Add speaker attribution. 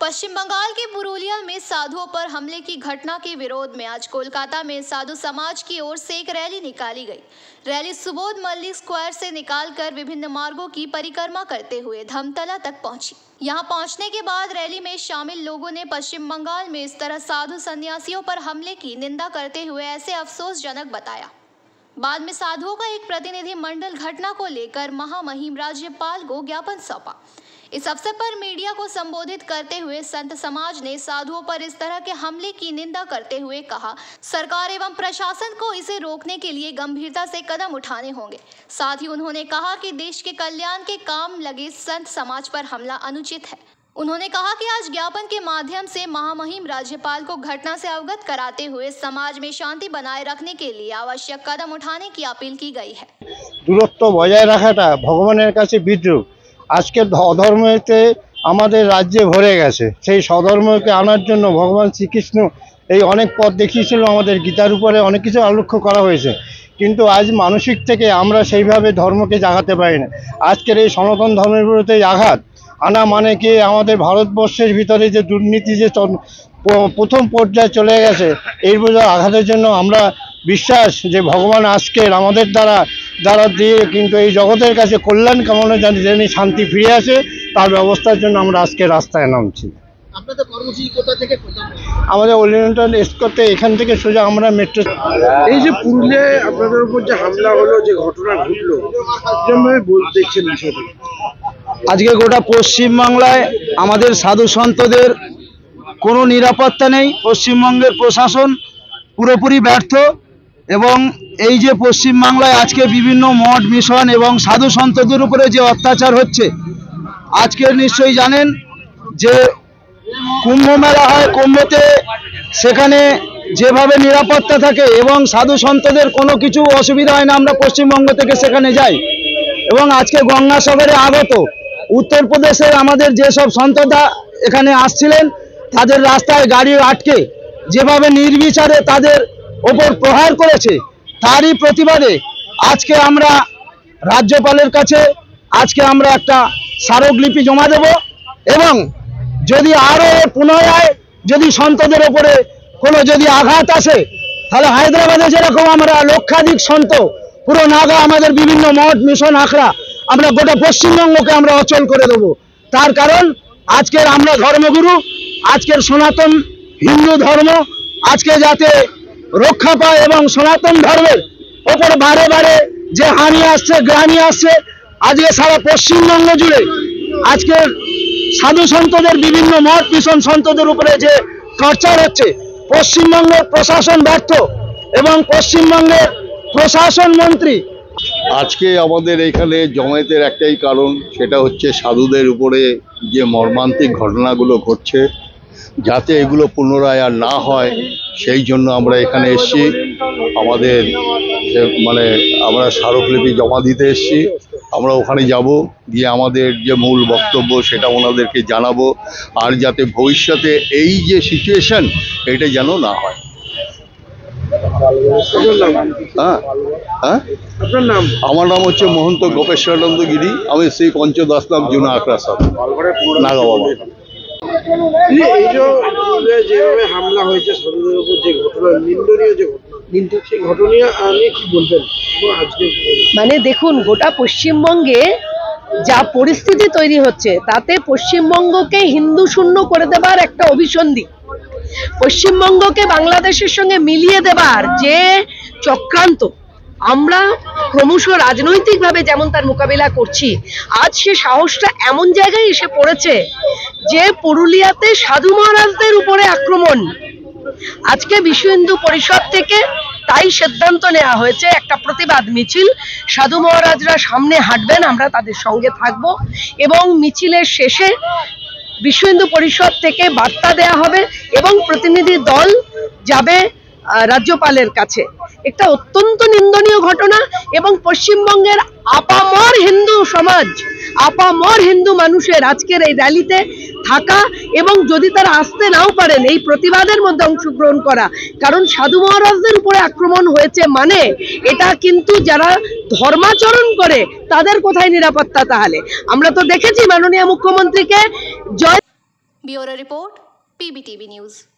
Speaker 1: पश्चिम बंगाल के पुरुलिया में साधुओं पर हमले की घटना के विरोध में आज कोलकाता में साधु समाज की ओर से एक रैली निकाली गई। रैली सुबोध मल्लिक स्क्वायर से निकालकर विभिन्न मार्गों की परिक्रमा करते हुए धमतला तक पहुंची। यहां पहुंचने के बाद रैली में शामिल लोगों ने पश्चिम बंगाल में इस तरह साधु सन्यासियों पर हमले की निंदा करते हुए ऐसे अफसोसजनक बताया। बाद में साधुओं का एक प्रतिनिधि मंडल घटना को लेकर महामहिम राज्यपाल को ज्ञापन सौंपा। इस अवसर पर मीडिया को संबोधित करते हुए संत समाज ने साधुओं पर इस तरह के हमले की निंदा करते हुए कहा, सरकार एवं प्रशासन को इसे रोकने के लिए गंभीरता से कदम उठाने होंगे। साथ ही उन्होंने कहा कि देश के कल्याण के काम लगे संत समाज पर हमला अनुचित है। उन्होंने कहा कि आज ज्ञापन के माध्यम से महामहिम राज्यपाल को घटना से अवगत कराते हुए समाज में शांति बनाए रखने के लिए आवश्यक कदम उठाने की अपील की गई है।
Speaker 2: दूरत्व बजाय रखाटा भगवानेर काছে বিদ্রোহ। আজকের অধর্মতে আমাদের রাজ্যে ভরে গেছে, সেই সধর্মকে আনার জন্য ভগবান শ্রীকৃষ্ণ এই অনেক পথ দেখিয়েছিল। আমাদের গীতার উপরে অনেক কিছু আলোচ্য করা হয়েছে, কিন্তু আজ মানসিক থেকে আমরা সেইভাবে ধর্মকে জাগাতে পারি না। আজকের এই সনাতন ধর্মের বিরুদ্ধে আঘাত আনা মানে কি আমাদের ভারতবর্ষের ভিতরে যে দুর্নীতি যে প্রথম পর্যায়ে চলে গেছে, এর বিরুদ্ধে আঘাতের জন্য আমরা বিশ্বাস যে ভগবান আজকের আমাদের দ্বারা দিয়ে কিন্তু এই জগতের কাছে কল্যাণ কামনা জানি শান্তি ফিরে আসে, তার ব্যবস্থার জন্য আমরা আজকে রাস্তায় নামছি।
Speaker 3: আপনাদের কর্মসূচি কোথা থেকে
Speaker 2: আমাদের ওলিয়ন্টন এসকোতে এখান থেকে সোজা আমরা মেট্রো।
Speaker 3: এই যে পুরুলিয়ায় আপনাদের উপর যে হামলা হলো, যে ঘটনা ঘটলো, কিভাবে দেখছেন বিষয়টা?
Speaker 4: আজকে গোটা পশ্চিমবাংলায় আমাদের সাধু সন্তদের কোনো নিরাপত্তা নেই। পশ্চিমবঙ্গের প্রশাসন পুরোপুরি ব্যর্থ এবং এই যে পশ্চিমবাংলায় আজকে বিভিন্ন মঠ মিশন এবং সাধু সন্তদের উপরে যে অত্যাচার হচ্ছে, আজকে নিশ্চয়ই জানেন যে কুম্ভ মেলা হয়, কুম্ভতে সেখানে যেভাবে নিরাপত্তা থাকে এবং সাধু সন্তদের কোনো কিছু অসুবিধা হয় না, আমরা পশ্চিমবঙ্গ থেকে সেখানে যাই। এবং আজকে গঙ্গাসাগরে আগত উত্তরপ্রদেশের আমাদের যেসব সন্তরা এখানে আসছিলেন, তাদের রাস্তায় গাড়ি আটকে যেভাবে নির্বিচারে তাদের ওপর প্রহার করেছে, তারই প্রতিবাদে আজকে আমরা রাজ্যপালের কাছে আমরা একটা স্মারকলিপি জমা দেব এবং যদি আরও পুনরায় যদি সন্তদের ওপরে কোনো যদি আঘাত আসে, তাহলে হায়দ্রাবাদে যেরকম আমরা লক্ষাধিক সন্ত পুরো নাগা আমাদের বিভিন্ন মঠ মিশন আখড়া আমরা গোটা পশ্চিমবঙ্গকে আমরা অচল করে দেবো। তার কারণ আজকের আমরা ধর্মগুরু, আজকের সনাতন হিন্দু ধর্ম আজকে যাতে রক্ষা পায় এবং সনাতন ধর্মের ওপর বারে বারে যে হানি আসছে গ্লানি আসছে, আজকে সারা পশ্চিমবঙ্গ জুড়ে আজকের সাধু সন্তদের বিভিন্ন মঠ মিশন সন্তদের উপরে যে টর্চার হচ্ছে, পশ্চিমবঙ্গের প্রশাসন ব্যর্থ এবং পশ্চিমবঙ্গের প্রশাসন মন্ত্রী।
Speaker 5: আজকে আমাদের এখানে জমায়েতের একটাই কারণ, সেটা হচ্ছে সাধুদের উপরে যে মর্মান্তিক ঘটনাগুলো ঘটছে, যাতে এগুলো পুনরায় আর না হয় সেই জন্য আমরা এখানে এসেছি। আমাদের আমরা স্মারকলিপি জমা দিতে এসেছি। আমরা ওখানে যাব, গিয়ে আমাদের যে মূল বক্তব্য সেটা ওনাদেরকে জানাবো, আর যাতে ভবিষ্যতে এই যে সিচুয়েশন এটা যেন না হয়। আমার নাম হচ্ছে মহন্ত গোপেশ্বরানন্দ গিরি। আমি শ্রী পঞ্চদাস নাম জুনা আখড়া সাহেব নাগা বাবা।
Speaker 3: যেভাবে হামলা হয়েছে সাধুদের উপর, যে ঘটনা নিন্দনীয়, যে ঘটনা সেই ঘটনা নিয়ে কি বলবেন আজকে?
Speaker 6: মানে দেখুন, গোটা পশ্চিমবঙ্গে যা পরিস্থিতি তৈরি হচ্ছে, তাতে পশ্চিমবঙ্গকে হিন্দু শূন্য করে দেবার একটা অভিসন্ধি, পশ্চিমবঙ্গকে বাংলাদেশের সঙ্গে মিলিয়ে দেবার যে চক্রান্ত, আমরা ক্রমশ রাজনৈতিকভাবে যেমন তার মোকাবিলা করছি, আজ সে সাহসটা এমন জায়গায় এসে পড়েছে যে পুরুলিয়াতে সাধু মহারাজদের উপরে আক্রমণ। আজকে বিশ্ব হিন্দু পরিষদ থেকে তাই সিদ্ধান্ত নেওয়া হয়েছে, একটা প্রতিবাদ মিছিল, সাধু মহারাজরা সামনে হাঁটবেন, আমরা তাদের সঙ্গে থাকব এবং মিছিলের শেষে বিশ্ব হিন্দু পরিষদ থেকে বার্তা দেয়া হবে এবং প্রতিনিধি দল যাবে রাজ্যপালের কাছে। একটা অত্যন্ত নিন্দনীয় ঘটনা এবং পশ্চিমবঙ্গের আপামর হিন্দু সমাজ, আপামর হিন্দু মানুষের আজকের এই র্যালিতে থাকা এবং যদি তারা আসতে নাও পারেন এই প্রতিবাদের মধ্যে অংশগ্রহণ করা, কারণ সাধু মহারাজদের উপরে আক্রমণ হয়েছে মানে এটা কিন্তু যারা ধর্মাচরণ করে তাদের কোথায় নিরাপত্তা? তাহলে আমরা তো দেখেছি মাননীয় মুখ্যমন্ত্রীকে জয়
Speaker 1: ब्यूरो रिपोर्ट PBTV न्यूज़।